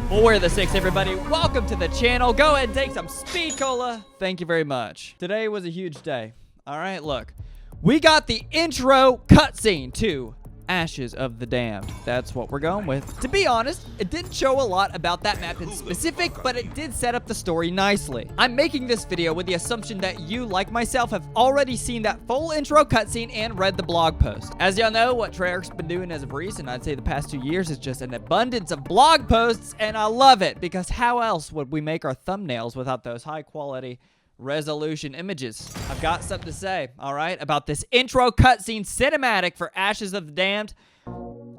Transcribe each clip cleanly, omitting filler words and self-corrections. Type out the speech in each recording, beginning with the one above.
Well, we're the Six, everybody. Welcome to the channel. Go ahead and take some speed cola. Thank you very much. Today was a huge day. All right, look. We got the intro cutscene to Ashes of the Damned. That's what we're going with. To be honest, it didn't show a lot about that map in specific, but it did set up the story nicely. I'm making this video with the assumption that you, like myself, have already seen that full intro cutscene and read the blog post. As y'all know, what Treyarch's been doing as of recent, I'd say the past 2 years, is just an abundance of blog posts, and I love it, because how else would we make our thumbnails without those high quality resolution images? I've got something to say, all right, about this intro cutscene cinematic for Ashes of the Damned.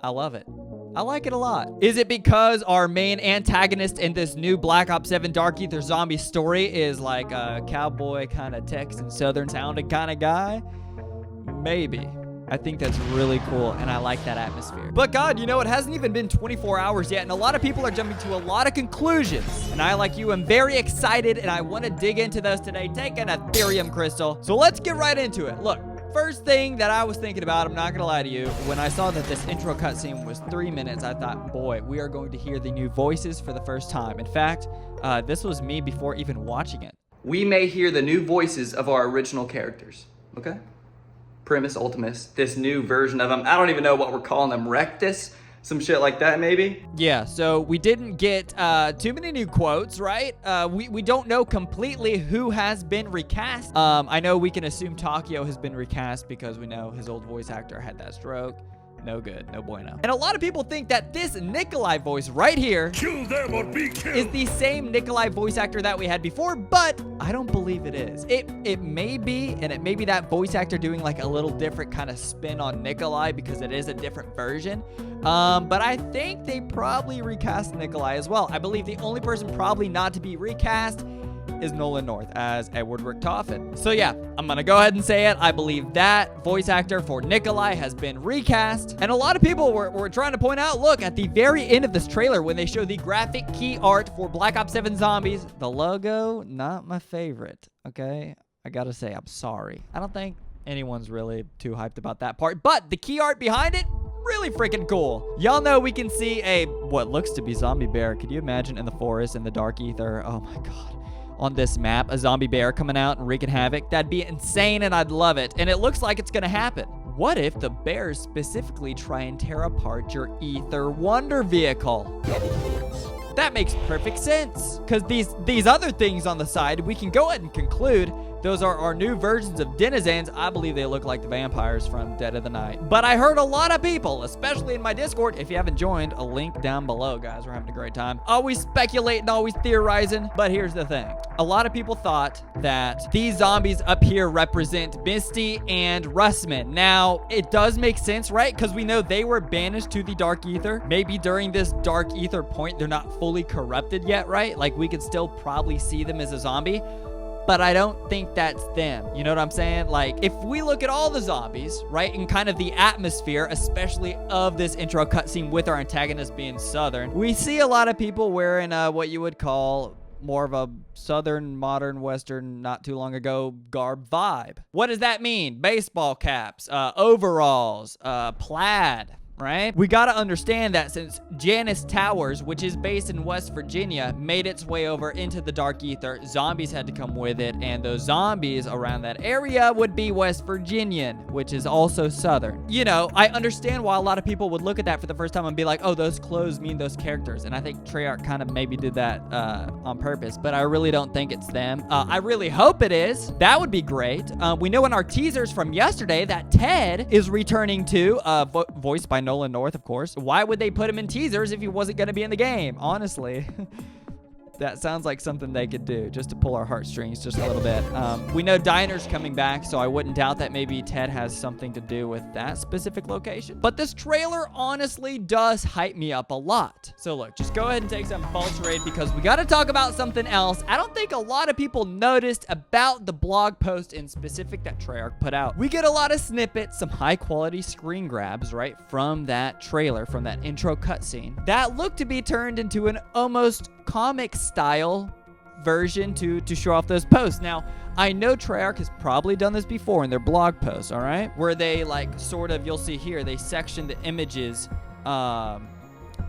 I love it. I like it a lot. Is it because our main antagonist in this new Black Ops 7 Dark Aether zombie story is like a cowboy kind of Texan Southern sounding kind of guy? Maybe. I think that's really cool, and I like that atmosphere. But God, you know, it hasn't even been 24 hours yet, and a lot of people are jumping to a lot of conclusions. And I, like you, am very excited, and I want to dig into those today. Take an Ethereum crystal. So let's get right into it. Look, first thing that I was thinking about, I'm not going to lie to you, when I saw that this intro cutscene was 3 minutes, I thought, boy, we are going to hear the new voices for the first time. In fact, this was me before even watching it. We may hear the new voices of our original characters, okay? Primus Ultimus, this new version of them. I don't even know what we're calling them. Rectus? Some shit like that, maybe? Yeah, so we didn't get too many new quotes, right? We don't know completely who has been recast. I know we can assume Takio has been recast because we know his old voice actor had that stroke. No good, no bueno. And a lot of people think that this Nikolai voice right here Kill them or be killed. is the same Nikolai voice actor that we had before, but I don't believe it is. It may be, and it may be that voice actor doing like a little different kind of spin on Nikolai because it is a different version. But I think they probably recast Nikolai as well. I believe the only person probably not to be recast is Nolan North as Edward Richtofen. So yeah, I'm gonna go ahead and say it. I believe that voice actor for Nikolai has been recast. And a lot of people were trying to point out, look, at the very end of this trailer when they show the graphic key art for Black Ops 7 Zombies, the logo, not my favorite, okay? I gotta say, I'm sorry. I don't think anyone's really too hyped about that part, but the key art behind it, really freaking cool. Y'all know we can see a, what looks to be zombie bear. Could you imagine in the forest, in the Dark Aether? Oh my God. On this map, a zombie bear coming out and wreaking havoc. That'd be insane, and I'd love it. And it looks like it's gonna happen. What if the bears specifically try and tear apart your Aether Wonder Vehicle? That makes perfect sense. Because these other things on the side, we can go ahead and conclude those are our new versions of denizens. I believe they look like the vampires from Dead of the Night. But I heard a lot of people, especially in my Discord, if you haven't joined, a link down below, guys. We're having a great time. Always speculating, always theorizing. But here's the thing. A lot of people thought that these zombies up here represent Misty and Russman. Now, it does make sense, right? Because we know they were banished to the Dark Aether. Maybe during this Dark Aether point, they're not fully corrupted yet, right? Like, we could still probably see them as a zombie. But I don't think that's them. You know what I'm saying? Like, if we look at all the zombies, right, and kind of the atmosphere, especially of this intro cutscene with our antagonist being Southern, we see a lot of people wearing what you would call more of a Southern, modern, Western, not too long ago garb vibe. What does that mean? Baseball caps, overalls, plaid. Right? We got to understand that since Janus Towers, which is based in West Virginia, made its way over into the Dark Aether, zombies had to come with it, and those zombies around that area would be West Virginian, which is also Southern. You know, I understand why a lot of people would look at that for the first time and be like, oh, those clothes mean those characters, and I think Treyarch kind of maybe did that on purpose, but I really don't think it's them. I really hope it is. That would be great. We know in our teasers from yesterday that Ted is returning to, voiced by Nolan North, of course. Why would they put him in teasers if he wasn't going to be in the game? Honestly. That sounds like something they could do just to pull our heartstrings just a little bit. We know Diner's coming back, so I wouldn't doubt that maybe Ted has something to do with that specific location. But this trailer honestly does hype me up a lot. So look, just go ahead and take some false raid because we got to talk about something else. I don't think a lot of people noticed about the blog post in specific that Treyarch put out. We get a lot of snippets, some high quality screen grabs, right, from that trailer, from that intro cutscene that look to be turned into an almost comic style version to show off those posts. Now, I know Treyarch has probably done this before in their blog posts, all right? Where they like sort of, you'll see here, they section the images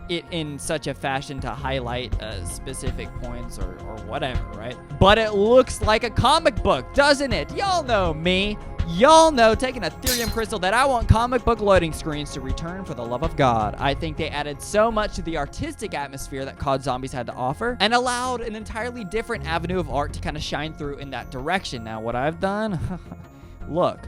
it in such a fashion to highlight specific points or whatever, right? But it looks like a comic book, doesn't it? Y'all know me. Y'all know, taking a Ethereum crystal, that I want comic book loading screens to return for the love of God. I think they added so much to the artistic atmosphere that COD Zombies had to offer and allowed an entirely different avenue of art to kind of shine through in that direction. Now, what I've done, look,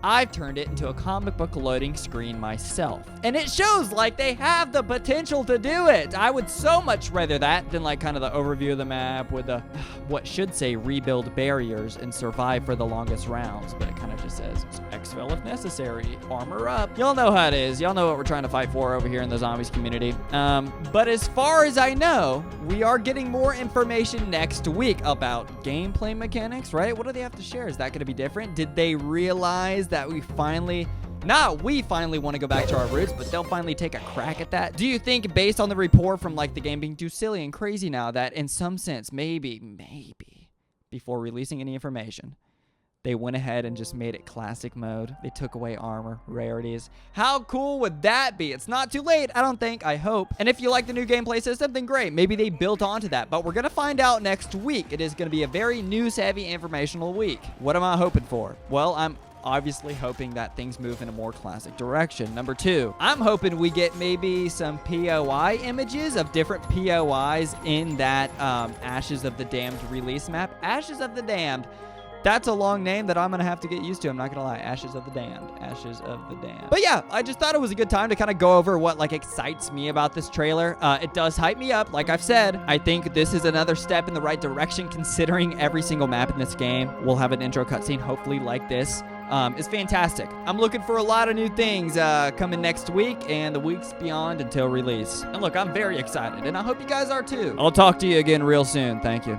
I've turned it into a comic book loading screen myself. And it shows like they have the potential to do it. I would so much rather that than like kind of the overview of the map with the, what should say rebuild barriers and survive for the longest rounds. But it kind of just says exfil if necessary, armor up. Y'all know how it is. Y'all know what we're trying to fight for over here in the zombies community. But as far as I know, we are getting more information next week about gameplay mechanics, right? What do they have to share? Is that going to be different? Did they realize that we finally want to go back to our roots, but they'll finally take a crack at that? Do you think, based on the report from like the game being too silly and crazy now, that in some sense, maybe before releasing any information, they went ahead and just made it classic mode? They took away armor, rarities. How cool would that be? It's not too late, I don't think, I hope. And if you like the new gameplay system, then great. Maybe they built onto that, but we're going to find out next week. It is going to be a very news-heavy informational week. What am I hoping for? Well, I'm obviously hoping that things move in a more classic direction. Number 2, I'm hoping we get maybe some POI images of different POIs in that Ashes of the Damned release map. Ashes of the Damned. That's a long name that I'm going to have to get used to. I'm not going to lie. Ashes of the Damned. Ashes of the Damned. But yeah, I just thought it was a good time to kind of go over what like excites me about this trailer. It does hype me up. Like I've said, I think this is another step in the right direction, considering every single map in this game will have an intro cutscene, hopefully like this. It's fantastic. I'm looking for a lot of new things coming next week and the weeks beyond until release. And look, I'm very excited, and I hope you guys are too. I'll talk to you again real soon. Thank you.